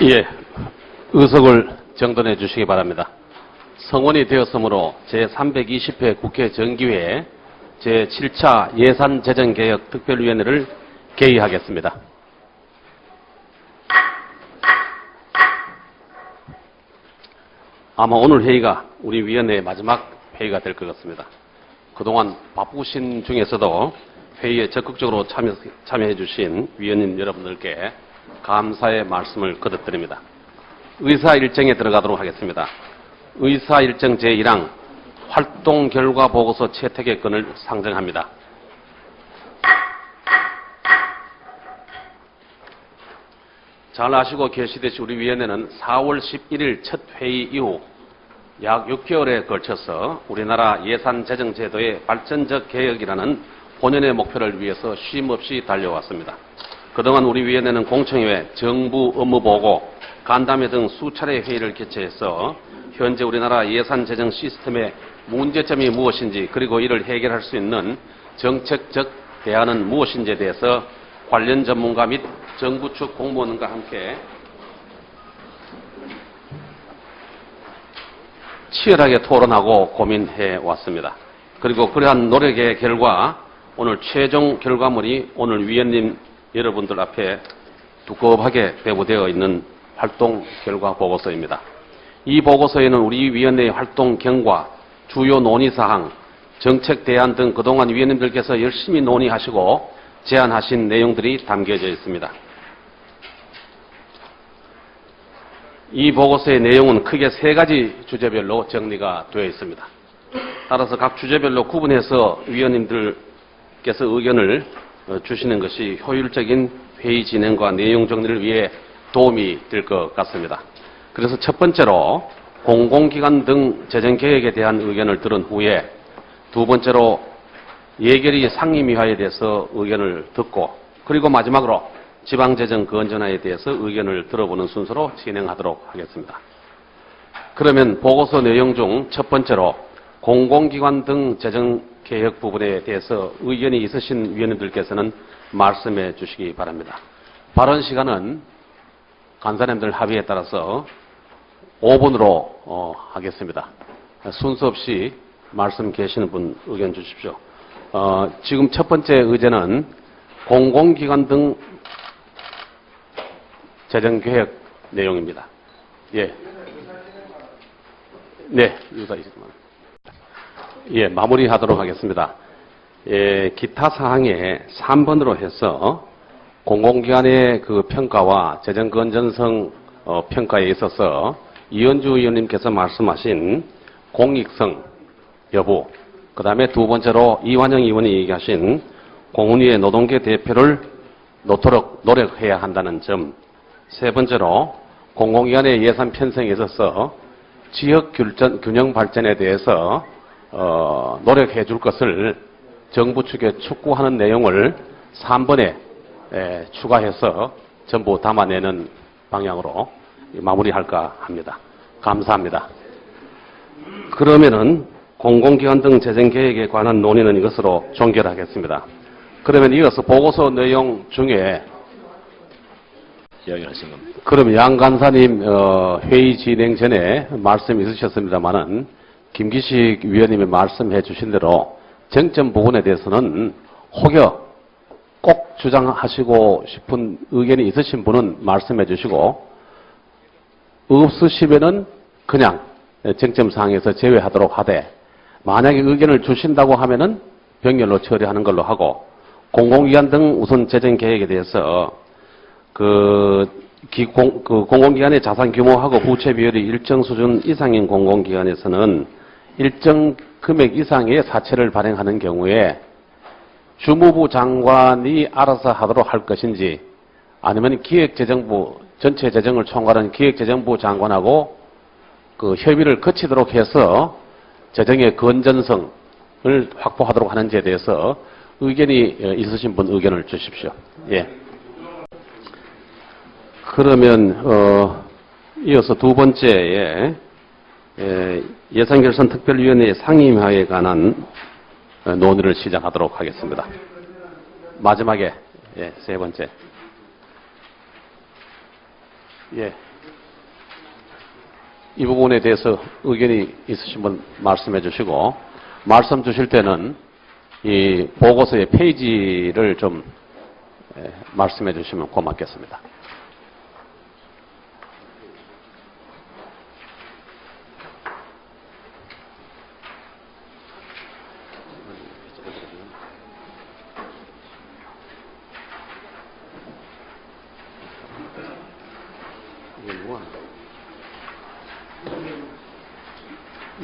예, 의석을 정돈해 주시기 바랍니다. 성원이 되었으므로 제320회 국회 정기회 제7차 예산재정개혁특별위원회를 개의하겠습니다. 아마 오늘 회의가 우리 위원회의 마지막 회의가 될 것 같습니다. 그동안 바쁘신 중에서도 회의에 적극적으로 참여해 주신 위원님 여러분들께 감사의 말씀을 거듭드립니다. 의사일정에 들어가도록 하겠습니다. 의사일정 제1항 활동결과보고서 채택의 건을 상정합니다. 잘 아시고 계시듯이 우리 위원회는 4월 11일 첫 회의 이후 약 6개월에 걸쳐서 우리나라 예산재정제도의 발전적 개혁이라는 본연의 목표를 위해서 쉼없이 달려왔습니다. 그동안 우리 위원회는 공청회, 정부 업무보고, 간담회 등 수차례 회의를 개최해서 현재 우리나라 예산재정 시스템의 문제점이 무엇인지 그리고 이를 해결할 수 있는 정책적 대안은 무엇인지에 대해서 관련 전문가 및 정부 측 공무원과 함께 치열하게 토론하고 고민해 왔습니다. 그리고 그러한 노력의 결과 오늘 최종 결과물이 오늘 위원님 여러분들 앞에 두껍하게 배부되어 있는 활동 결과 보고서입니다. 이 보고서에는 우리 위원회의 활동 경과, 주요 논의사항, 정책 대안 등 그동안 위원님들께서 열심히 논의하시고 제안하신 내용들이 담겨져 있습니다. 이 보고서의 내용은 크게 3가지 주제별로 정리가 되어 있습니다. 따라서 각 주제별로 구분해서 위원님들께서 의견을 주시는 것이 효율적인 회의 진행과 내용 정리를 위해 도움이 될 것 같습니다. 그래서 첫 번째로 공공기관 등 재정개혁에 대한 의견을 들은 후에 두 번째로 예결위 상임위화에 대해서 의견을 듣고 그리고 마지막으로 지방재정 건전화에 대해서 의견을 들어보는 순서로 진행하도록 하겠습니다. 그러면 보고서 내용 중 첫 번째로 공공기관 등 재정개혁 부분에 대해서 의견이 있으신 위원님들께서는 말씀해 주시기 바랍니다. 발언 시간은 간사님들 합의에 따라서 5분으로 하겠습니다. 순서 없이 말씀 계시는 분 의견 주십시오. 지금 첫 번째 의제는 공공기관 등 재정개혁 내용입니다. 예. 네, 유사이시지만. 예, 마무리하도록 하겠습니다. 예, 기타 사항에 3번으로 해서 공공기관의 그 평가와 재정건전성 평가에 있어서 이현주 의원님께서 말씀하신 공익성 여부, 그 다음에 두 번째로 이완영 의원이 얘기하신 공훈위의 노동계 대표를 놓도록 노력해야 한다는 점, 세 번째로 공공기관의 예산 편성에 있어서 지역 균형 발전에 대해서 노력해 줄 것을 정부 측에 촉구하는 내용을 3번에 추가해서 전부 담아내는 방향으로 마무리할까 합니다. 감사합니다. 그러면은 공공기관 등 재정개혁에 관한 논의는 이것으로 종결하겠습니다. 그러면 이어서 보고서 내용 중에 그럼 양 간사님 회의 진행 전에 말씀 있으셨습니다만은 김기식 위원님이 말씀해 주신 대로 쟁점 부분에 대해서는 혹여 꼭 주장하시고 싶은 의견이 있으신 분은 말씀해 주시고 없으시면은 그냥 쟁점사항에서 제외하도록 하되 만약에 의견을 주신다고 하면은 병렬로 처리하는 걸로 하고 공공기관 등 우선 재정개혁에 대해서 공공기관의 자산 규모하고 부채 비율이 일정 수준 이상인 공공기관에서는 일정 금액 이상의 사채를 발행하는 경우에 주무부 장관이 알아서 하도록 할 것인지 아니면 기획재정부 전체 재정을 총괄하는 기획재정부 장관하고 그 협의를 거치도록 해서 재정의 건전성을 확보하도록 하는지에 대해서 의견이 있으신 분 의견을 주십시오. 예. 그러면 이어서 두 번째에 예산결산특별위원회 상임위에 관한 논의를 시작하도록 하겠습니다. 마지막에 세 번째. 예. 이 부분에 대해서 의견이 있으신 분 말씀해 주시고, 말씀 주실 때는 이 보고서의 페이지를 좀 말씀해 주시면 고맙겠습니다.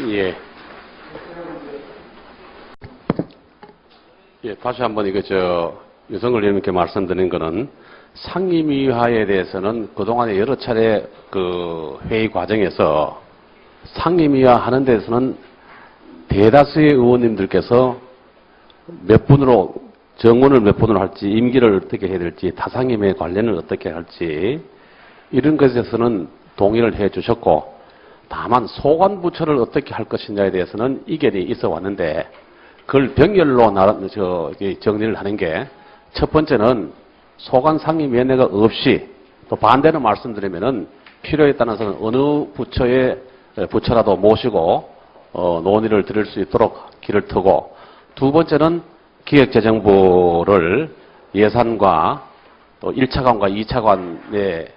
예. 예, 다시 한번 유성걸 의원님께 말씀드린 거는 상임위하에 대해서는 그동안에 여러 차례 회의 과정에서 상임위하 하는 데서는 대다수의 의원님들께서 몇 분으로, 정원을 몇 분으로 할지, 임기를 어떻게 해야 될지, 타상임의 관련을 어떻게 할지, 이런 것에서는 동의를 해 주셨고, 다만 소관부처를 어떻게 할 것이냐에 대해서는 이견이 있어 왔는데, 그걸 병렬로 정리를 하는 게, 첫 번째는 소관상임위원회가 없이, 또 반대로 말씀드리면은 필요에 따라서는 어느 부처라도 모시고 논의를 드릴 수 있도록 길을 트고, 두 번째는 기획재정부를 예산과 또 1차관과 2차관에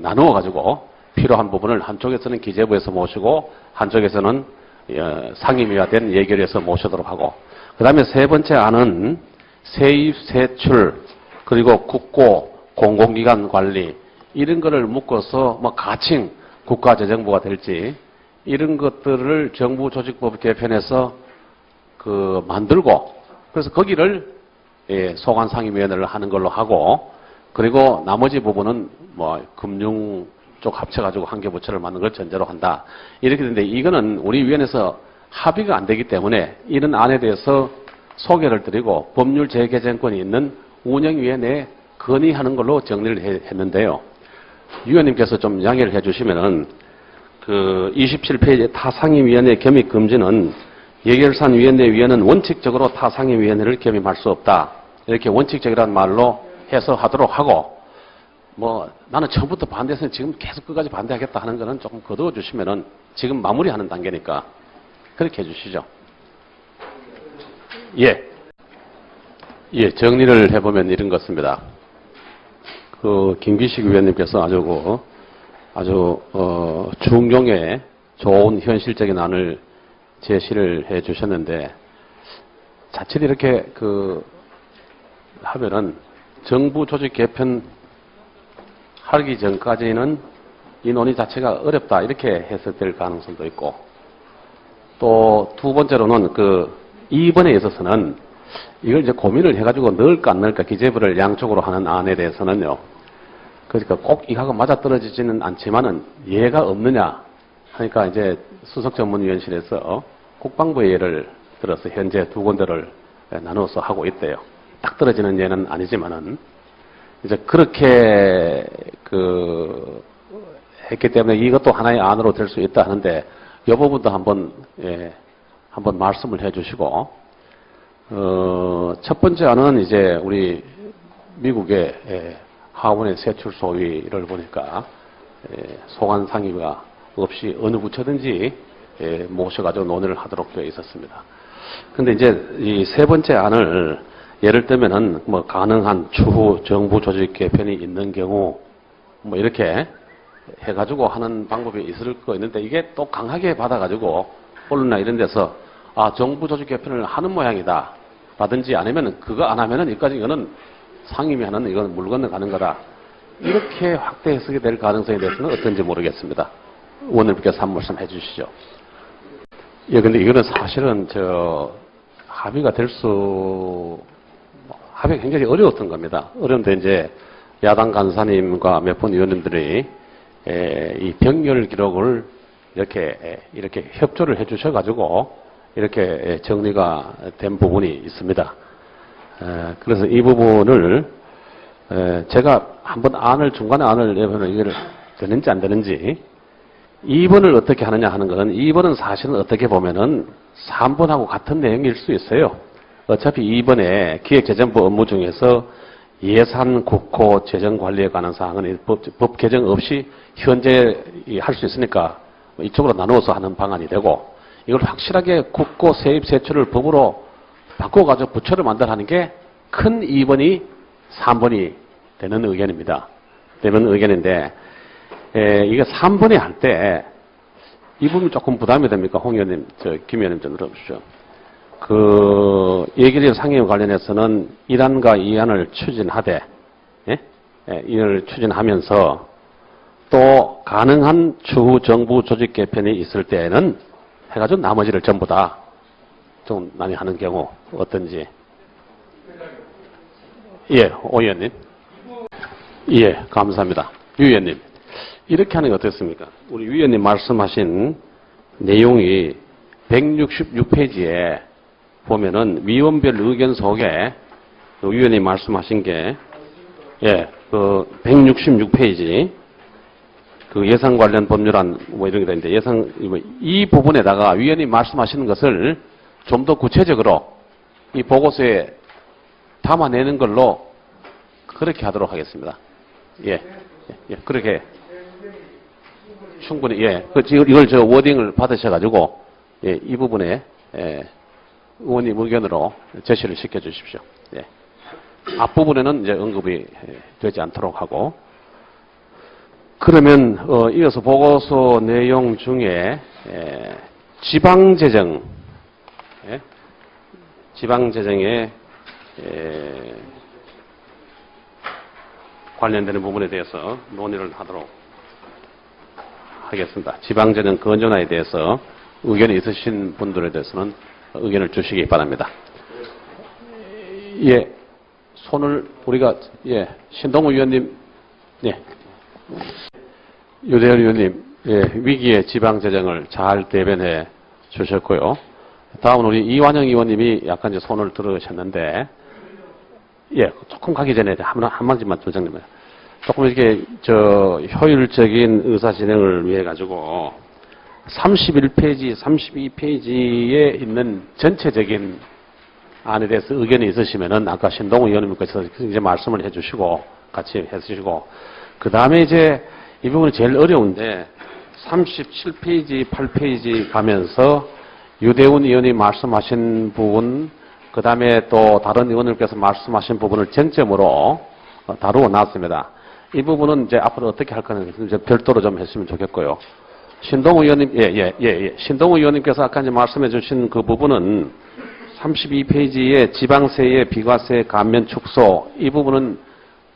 나누어 가지고 필요한 부분을 한쪽에서는 기재부에서 모시고 한쪽에서는 상임위화된 예결위에서 모시도록 하고, 그 다음에 세 번째 안은 세입, 세출, 그리고 국고, 공공기관 관리, 이런 거를 묶어서 가칭 국가재정부가 될지, 이런 것들을 정부조직법 개편에서 만들고, 그래서 거기를 소관상임위원회를 하는 걸로 하고, 그리고 나머지 부분은 금융 쪽 합쳐가지고 한 개 부처를 만든 걸 전제로 한다. 이렇게 되는데, 이거는 우리 위원회에서 합의가 안 되기 때문에 이런 안에 대해서 소개를 드리고 법률 재개정권이 있는 운영위원회에 건의하는 걸로 정리를 했는데요. 위원님께서 좀 양해를 해주시면은 27페이지 타상임위원회 겸입 금지는 예결산위원회 위원은 원칙적으로 타상임위원회를 겸임할 수 없다. 이렇게 원칙적이라는 말로 해서 하도록 하고, 나는 처음부터 반대해서 지금 계속 끝까지 반대하겠다 하는 거는 조금 거두어 주시면은 지금 마무리하는 단계니까 그렇게 해주시죠. 예, 정리를 해보면 이런 것입니다. 김기식 위원님께서 아주 중용의 좋은 현실적인 안을 제시를 해 주셨는데, 자칫 이렇게 하면은 정부 조직 개편 하기 전까지는 이 논의 자체가 어렵다, 이렇게 해석될 가능성도 있고, 또 두 번째로는 2번에 있어서는 이걸 이제 고민을 해가지고 넣을까 안 넣을까, 기재부를 양쪽으로 하는 안에 대해서는요, 그러니까 꼭 이하고 맞아떨어지지는 않지만은 예가 없느냐 하니까 이제 수석전문위원실에서 국방부의 예를 들어서 현재 두 군데를 나눠서 하고 있대요. 딱 떨어지는 예는 아니지만은 이제 그렇게 했기 때문에 이것도 하나의 안으로 될 수 있다 하는데, 이 부분도 한번 말씀을 해주시고, 첫 번째 안은 이제 우리 미국의 하원의 세출 소위를 보니까 소관상임위가 없이 어느 부처든지 모셔가지고 논의를 하도록 되어 있었습니다. 근데 이제 이 세 번째 안을 예를 들면은 가능한 추후 정부 조직 개편이 있는 경우 이렇게 해가지고 하는 방법이 있을 거 있는데, 이게 또 강하게 받아가지고 언론이나 이런 데서 정부 조직 개편을 하는 모양이다 라든지, 아니면은 그거 안 하면은 이거는 상임위 하는 이건 물 건너가는 거다, 이렇게 확대 해석이 될 가능성에 대해서는 어떤지 모르겠습니다. 의원님께서 한 말씀 해주시죠. 예, 근데 이거는 사실은 합의가 합의가 굉장히 어려웠던 겁니다. 어려운데 이제 야당 간사님과 몇 분 의원님들이 이 병렬 기록을 이렇게 협조를 해주셔가지고 이렇게 정리가 된 부분이 있습니다. 그래서 이 부분을 제가 한번 중간에 안을 내보면 이게 되는지 안 되는지, 2번을 어떻게 하느냐 하는 것은, 2번은 사실은 어떻게 보면은 3번하고 같은 내용일 수 있어요. 어차피 2번에 기획재정부 업무 중에서 예산, 국고, 재정 관리에 관한 사항은 법 개정 없이 현재 할 수 있으니까 이쪽으로 나누어서 하는 방안이 되고, 이걸 확실하게 국고 세입 세출을 법으로 바꿔가지고 부처를 만들어하는 게 큰 2번이 3번이 되는 의견입니다. 되는 의견인데, 이게 3번에 할 때, 이 부분이 조금 부담이 됩니까? 홍 의원님, 김 의원님 좀 들어보십시오. 예결위 상임 관련해서는 1안과 2안을 추진하되, 예? 이를 추진하면서 또 가능한 추후 정부 조직 개편이 있을 때에는 해가지고 나머지를 전부 다 좀 많이 하는 경우 어떤지. 예, 오 의원님. 예, 감사합니다. 유 의원님. 이렇게 하는 게 어떻습니까? 우리 유 의원님 말씀하신 내용이 166페이지에 보면은 위원별 의견 속에 유 의원님 말씀하신 게, 예, 166페이지 그 예산 관련 법률안 뭐 이런 게 되는데 이 부분에다가 위원님 말씀하시는 것을 좀 더 구체적으로 이 보고서에 담아내는 걸로 그렇게 하도록 하겠습니다. 예, 그렇게 충분히, 예, 이걸 워딩을 받으셔가지고, 예, 이 부분에, 의원님 의견으로 제시를 시켜주십시오. 예. 앞부분에는 이제 언급이 되지 않도록 하고, 그러면, 이어서 보고서 내용 중에, 지방재정, 예? 지방재정에, 관련되는 부분에 대해서 논의를 하도록 하겠습니다. 지방재정 건전화에 대해서 의견이 있으신 분들에 대해서는 의견을 주시기 바랍니다. 예, 손을 우리가, 예, 신동우 의원님, 예, 유대열 의원님, 예, 위기의 지방재정을 잘 대변해 주셨고요. 다음은 우리 이완영 의원님이 약간 이제 손을 들으셨는데, 예, 조금 가기 전에 한 마디만 조정님. 조금 이렇게 효율적인 의사 진행을 위해 가지고 31페이지, 32페이지에 있는 전체적인 안에 대해서 의견이 있으시면은 아까 신동우 의원님께서 이제 말씀을 해주시고 같이 해주시고, 그 다음에 이제 이 부분이 제일 어려운데 37페이지, 8페이지 가면서 유대훈 의원이 말씀하신 부분, 그 다음에 또 다른 의원님께서 말씀하신 부분을 쟁점으로 다루어 놨습니다. 이 부분은 이제 앞으로 어떻게 할 거는 이제 별도로 좀 했으면 좋겠고요. 신동우 의원님, 신동우 의원님께서 아까 이제 말씀해 주신 그 부분은 32페이지에 지방세의 비과세 감면 축소, 이 부분은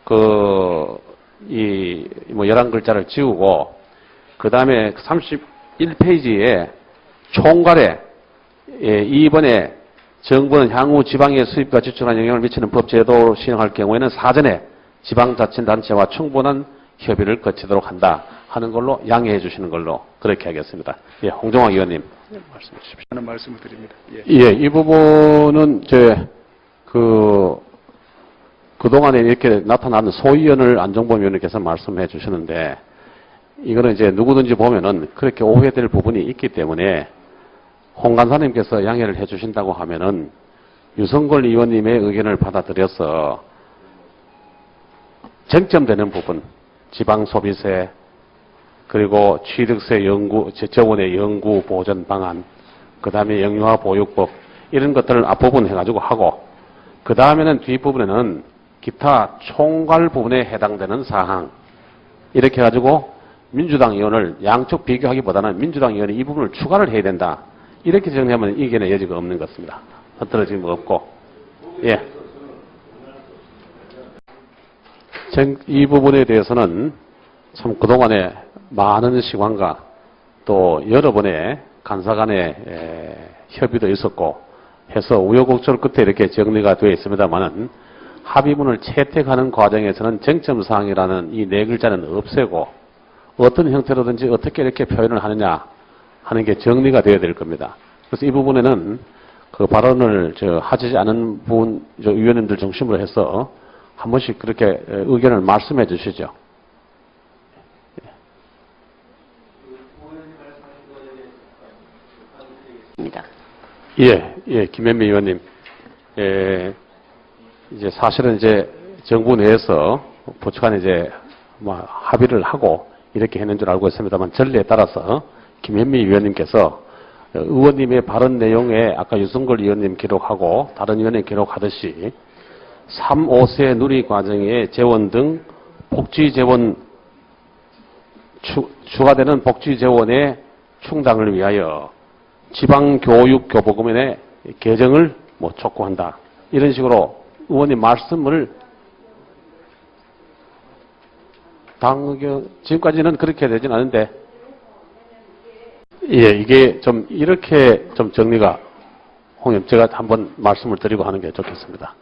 뭐 11글자를 지우고, 그 다음에 31페이지에 총괄에, 이번에 정부는 향후 지방의 수입과 지출한 영향을 미치는 법제도를 시행할 경우에는 사전에 지방자치단체와 충분한 협의를 거치도록 한다 하는 걸로 양해해 주시는 걸로 그렇게 하겠습니다. 예, 홍정학 의원님 말씀해 주십시오. 하는 말씀을 드립니다. 예. 예, 이 부분은 그동안에 이렇게 나타나는 소위원을 안종범 의원님께서 말씀해 주시는데, 이거는 이제 누구든지 보면은 그렇게 오해될 부분이 있기 때문에 홍 간사님께서 양해를 해 주신다고 하면은 유성걸 의원님의 의견을 받아들여서 쟁점되는 부분, 지방소비세, 그리고 취득세 저원의 연구 보전 방안, 그 다음에 영유아 보육법, 이런 것들을 앞부분 해가지고 하고, 그 다음에는 뒷부분에는 기타 총괄 부분에 해당되는 사항, 이렇게 해가지고 민주당 의원을 양쪽 비교하기보다는 민주당 의원이 이 부분을 추가를 해야 된다. 이렇게 정리하면 이견의 여지가 없는 것 같습니다. 흐트러짐 없고. 예. 이 부분에 대해서는 참 그동안에 많은 시간과 또 여러 번의 간사 간의 협의도 있었고 해서 우여곡절 끝에 이렇게 정리가 되어 있습니다만은, 합의문을 채택하는 과정에서는 쟁점사항이라는 이 네 글자는 없애고 어떤 형태로든지 어떻게 이렇게 표현을 하느냐 하는 게 정리가 되어야 될 겁니다. 그래서 이 부분에는 그 발언을 하지 않은 부분 위원님들 중심으로 해서 한 번씩 그렇게 의견을 말씀해 주시죠. 예, 김현미 의원님. 이제 사실은 이제 정부 내에서 부처간 이제 합의를 하고 이렇게 했는 줄 알고 있습니다만, 전례에 따라서 김현미 위원님께서 의원님의 발언 내용에 아까 유승걸 의원님 기록하고 다른 의원님 기록하듯이 3, 5세 누리 과정의 재원 등 복지 재원 추가되는 복지 재원의 충당을 위하여 지방교육교보금의 개정을 촉구한다. 이런 식으로 의원님 말씀을 지금까지는 그렇게 되진 않은데, 예, 이게 좀 이렇게 좀 정리가, 홍님 제가 한번 말씀을 드리고 하는 게 좋겠습니다.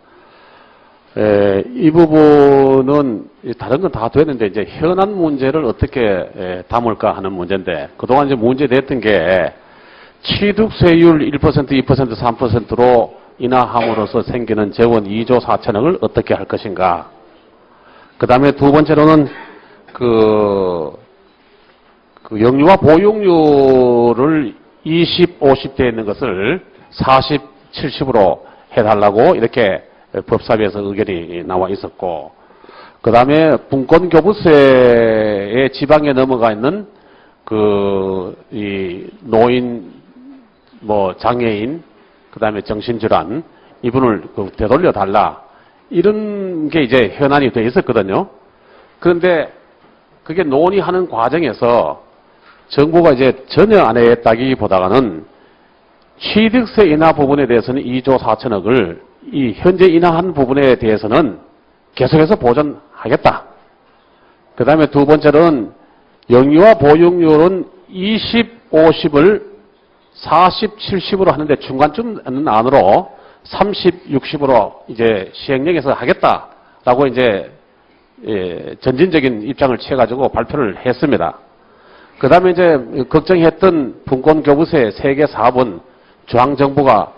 이 부분은 다른 건 다 되는데 이제 현안 문제를 어떻게 담을까 하는 문제인데, 그동안 이제 문제됐던 게 취득세율 1%, 2%, 3%로 인하함으로써 생기는 재원 2조 4천억을 어떻게 할 것인가. 그 다음에 두 번째로는 영유아 보육률을 20, 50대에 있는 것을 40, 70으로 해달라고 이렇게 법사위에서 의견이 나와 있었고, 그 다음에 분권교부세에 지방에 넘어가 있는 이 노인, 장애인, 그 다음에 정신질환, 이분을 되돌려 달라. 이런 게 이제 현안이 돼 있었거든요. 그런데 그게 논의하는 과정에서 정부가 이제 전혀 안 했다기보다는 취득세 인하 부분에 대해서는 2조 4천억을 이 현재 인하한 부분에 대해서는 계속해서 보존하겠다. 그 다음에 두 번째로는 영유아 보육률은 20, 50을 40, 70으로 하는데 중간쯤 안으로 30, 60으로 이제 시행령에서 하겠다라고 이제 전진적인 입장을 취해가지고 발표를 했습니다. 그 다음에 이제 걱정했던 분권교부세 세개 사업은 중앙정부가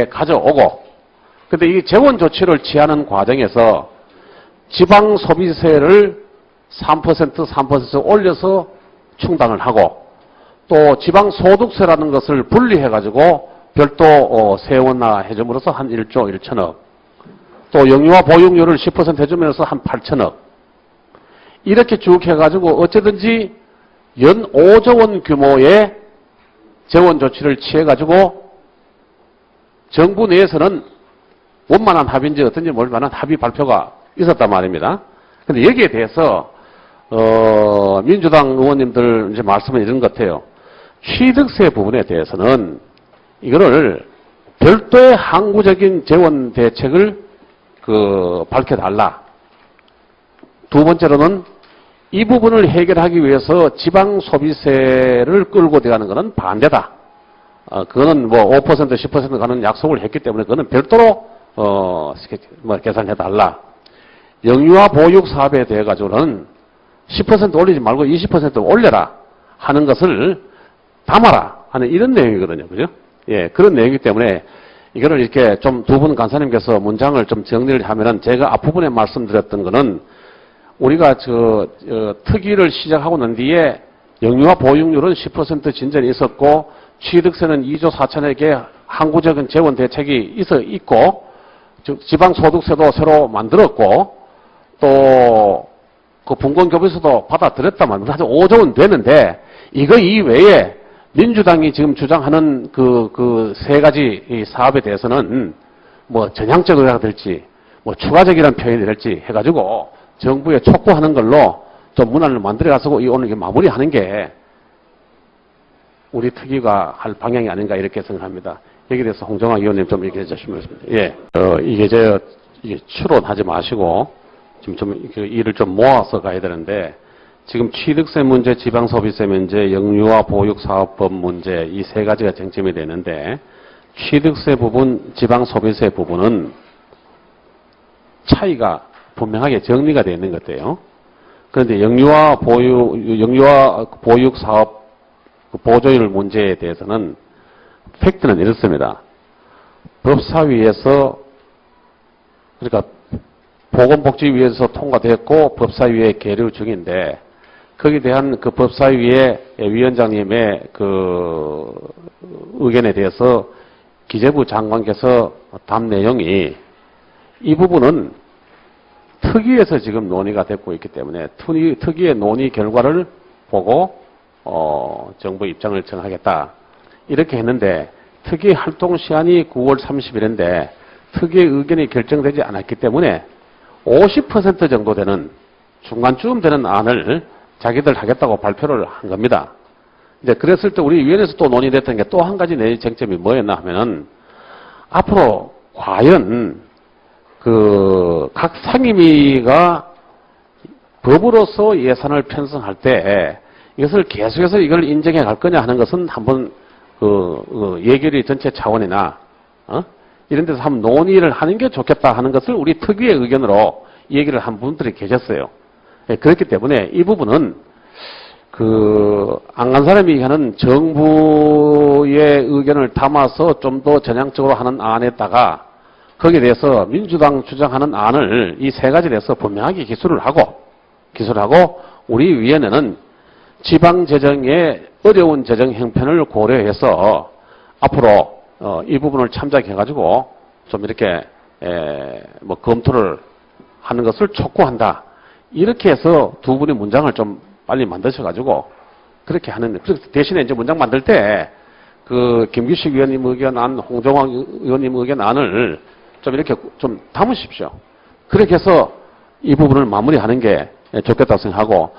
가져오고, 근데 이 재원 조치를 취하는 과정에서 지방 소비세를 3%, 3% 올려서 충당을 하고, 또 지방 소득세라는 것을 분리해가지고 별도 세원화 해줌으로써 한 1조 1천억, 또 영유아 보육률을 10% 해주면서 한 8천억, 이렇게 쭉 해가지고 어쨌든지 연 5조 원 규모의 재원 조치를 취해가지고 정부 내에서는 원만한 합의인지 어떤지 모를 만한 합의 발표가 있었단 말입니다. 근데 여기에 대해서 민주당 의원님들 이제 말씀은 이런 것 같아요. 취득세 부분에 대해서는 이거를 별도의 항구적인 재원 대책을 밝혀달라. 두 번째로는 이 부분을 해결하기 위해서 지방 소비세를 끌고 들어가는 것은 반대다. 그거는 5%, 10% 가는 약속을 했기 때문에 그거는 별도로 계산해달라. 영유아 보육 사업에 대해 가지고는 10% 올리지 말고 20% 올려라 하는 것을 담아라 하는 이런 내용이거든요. 그죠? 예, 그런 내용이기 때문에 이거를 이렇게 좀 두 분 간사님께서 문장을 좀 정리를 하면은 제가 앞부분에 말씀드렸던 거는 우리가 특위를 시작하고 난 뒤에 영유아 보육률은 10% 진전이 있었고 취득세는 2조 4천억의 항구적인 재원 대책이 있고 지방소득세도 새로 만들었고 또 그 분권교부세도 받아들였단 말입니다. 한 5조 원 되는데 이거 이외에 민주당이 지금 주장하는 그 세 가지 이 사업에 대해서는 전향적으로 될지 추가적이라는 표현이 될지 해가지고 정부에 촉구하는 걸로 좀 문안을 만들어가서 오늘 이게 마무리하는 게 우리 특위가 할 방향이 아닌가 이렇게 생각합니다. 여기에 대해서 홍정화 의원님 좀 얘기해 주시면 좋겠습니다. 예, 이게 추론하지 마시고 지금 좀 일을 좀 모아서 가야 되는데 지금 취득세 문제, 지방소비세 문제, 영유아 보육사업법 문제 이 세 가지가 쟁점이 되는데 취득세 부분, 지방소비세 부분은 차이가 분명하게 정리가 되어 있는 것 같아요. 그런데 영유아 보육사업 보조율 문제에 대해서는 팩트는 이렇습니다. 법사위에서 그러니까 보건복지위에서 통과됐고 법사위에 계류 중인데 거기에 대한 그 법사위의 위원장님의 그 의견에 대해서 기재부 장관께서 답 내용이 이 부분은 특위에서 지금 논의가 됐고 있기 때문에 특위의 논의 결과를 보고 정부 입장을 정하겠다. 이렇게 했는데 특위 활동 시한이 9월 30일인데 특위의 의견이 결정되지 않았기 때문에 50% 정도 되는 중간쯤 되는 안을 자기들 하겠다고 발표를 한 겁니다. 이제 그랬을 때 우리 위원회에서 또 논의됐던 게 또 한 가지 내의 쟁점이 뭐였나 하면은 앞으로 과연 각 상임위가 법으로서 예산을 편성할 때 이것을 계속해서 이걸 인정해 갈 거냐 하는 것은 한번 예결위 전체 차원이나 이런 데서 한번 논의를 하는 게 좋겠다 하는 것을 우리 특위의 의견으로 얘기를 한 분들이 계셨어요. 그렇기 때문에 이 부분은 안 간 사람이 하는 정부의 의견을 담아서 좀 더 전향적으로 하는 안에다가 거기에 대해서 민주당 주장하는 안을 이 세 가지에 대해서 분명하게 기술을 하고 우리 위원회는 지방 재정의 어려운 재정 형편을 고려해서 앞으로 이 부분을 참작해가지고 좀 이렇게 검토를 하는 것을 촉구한다. 이렇게 해서 두 분의 문장을 좀 빨리 만드셔가지고 그렇게 하는. 대신에 이제 문장 만들 때 김규식 위원님 의견 안, 홍정화 의원님 의견 안을 좀 이렇게 좀 담으십시오. 그렇게 해서 이 부분을 마무리하는 게 좋겠다고 생각하고,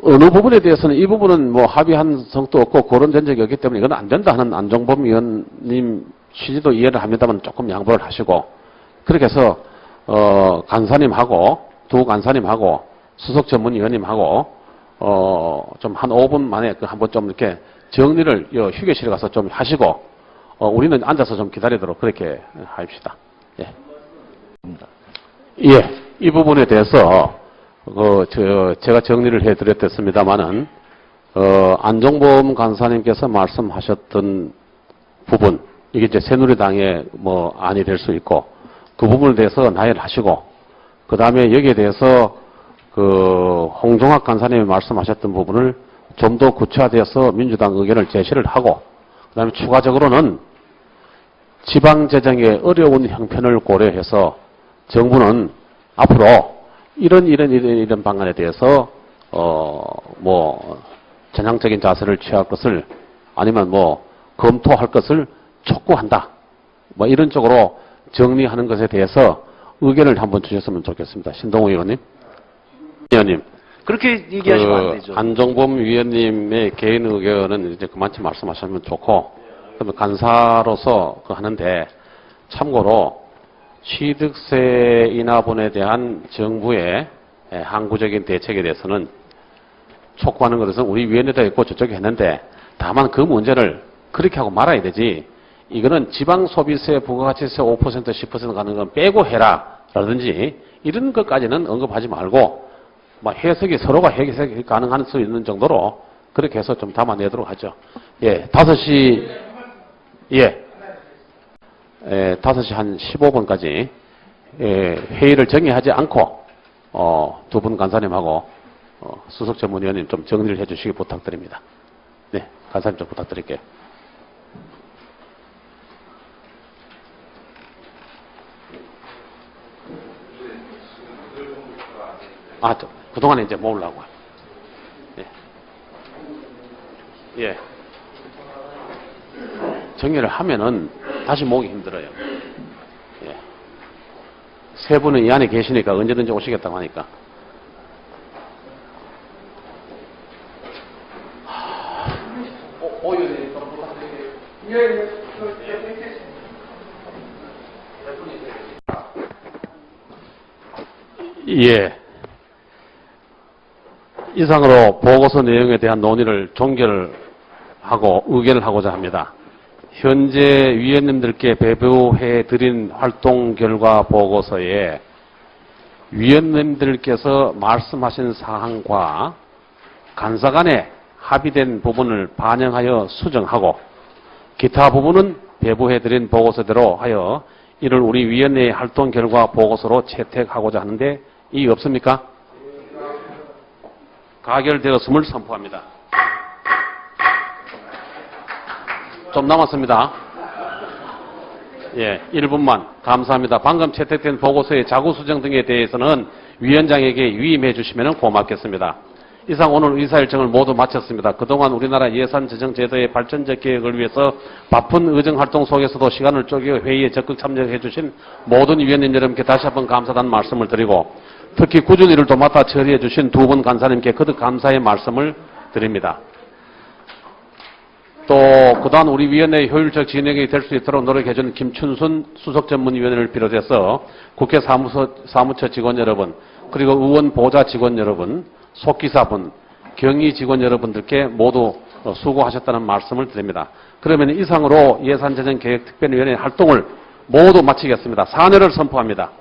어느 부분에 대해서는 이 부분은 뭐 합의한 성도 없고 그런 전적이 없기 때문에 이건 안 된다 하는 안종범 의원님 취지도 이해를 합니다만 조금 양보를 하시고, 그렇게 해서 간사님하고 두 간사님하고 수석 전문위원님하고 좀 한 5분 만에 한번 좀 이렇게 정리를 휴게실에 가서 좀 하시고 우리는 앉아서 좀 기다리도록 그렇게 합시다. 예. 예, 이 부분에 대해서 제가 정리를 해드렸습니다만은 안종범 간사님께서 말씀하셨던 부분, 이게 이제 새누리당의 뭐 안이 될 수 있고 그 부분에 대해서 나열하시고, 그 다음에 여기에 대해서 홍종학 간사님이 말씀하셨던 부분을 좀 더 구체화되어서 민주당 의견을 제시를 하고, 그 다음에 추가적으로는 지방재정의 어려운 형편을 고려해서 정부는 앞으로 이런 방안에 대해서 뭐 전향적인 자세를 취할 것을, 아니면 뭐 검토할 것을 촉구한다. 뭐 이런 쪽으로 정리하는 것에 대해서 의견을 한번 주셨으면 좋겠습니다. 신동호 의원님. 위원님. 그렇게 얘기하시면 안 되죠. 안종범 위원님의 개인 의견은 이제 그만치 말씀하시면 좋고, 그러면 간사로서 하는데, 참고로 취득세 인하분에 대한 정부의 항구적인 대책에 대해서는 촉구하는 것에서 우리 위원회도 있고 저쪽에 했는데, 다만 그 문제를 그렇게 하고 말아야 되지, 이거는 지방소비세, 부가가치세 5%, 10% 가는 건 빼고 해라 라든지 이런 것까지는 언급하지 말고, 서로가 해석이 가능한 수 있는 정도로 그렇게 해서 좀 담아내도록 하죠. 예, 5시, 5시 한 15분까지, 회의를 정의하지 않고, 두 분 간사님하고, 수석 전문위원님 좀 정리를 해 주시기 부탁드립니다. 네, 간사님 좀 부탁드릴게요. 그동안에 이제 모으려고. 예. 정리를 하면은 다시 모으기 힘들어요. 예. 세 분은 이 안에 계시니까 언제든지 오시겠다고 하니까. 예. 이상으로 보고서 내용에 대한 논의를 종결하고 의견을 하고자 합니다. 현재 위원님들께 배부해 드린 활동 결과 보고서에 위원님들께서 말씀하신 사항과 간사 간에 합의된 부분을 반영하여 수정하고, 기타 부분은 배부해 드린 보고서대로 하여 이를 우리 위원회의 활동 결과 보고서로 채택하고자 하는데 이의 없습니까? 가결되었음을 선포합니다. 좀 남았습니다. 예, 1분만 감사합니다. 방금 채택된 보고서의 자구 수정 등에 대해서는 위원장에게 위임해 주시면 고맙겠습니다. 이상 오늘 의사일정을 모두 마쳤습니다. 그동안 우리나라 예산재정제도의 발전적 개혁을 위해서 바쁜 의정활동 속에서도 시간을 쪼개 회의에 적극 참여해 주신 모든 위원님 여러분께 다시 한번 감사하다는 말씀을 드리고 특히 꾸준히 일을 도맡아 처리해 주신 두 분 간사님께 거듭 감사의 말씀을 드립니다. 또 그동안 우리 위원회의 효율적 진행이 될 수 있도록 노력해 준 김춘순 수석전문위원회를 비롯해서 국회 사무처 직원 여러분, 그리고 의원 보좌 직원 여러분, 속기사분, 경위 직원 여러분들께 모두 수고하셨다는 말씀을 드립니다. 그러면 이상으로 예산재정개혁특별위원회 활동을 모두 마치겠습니다. 사퇴를 선포합니다.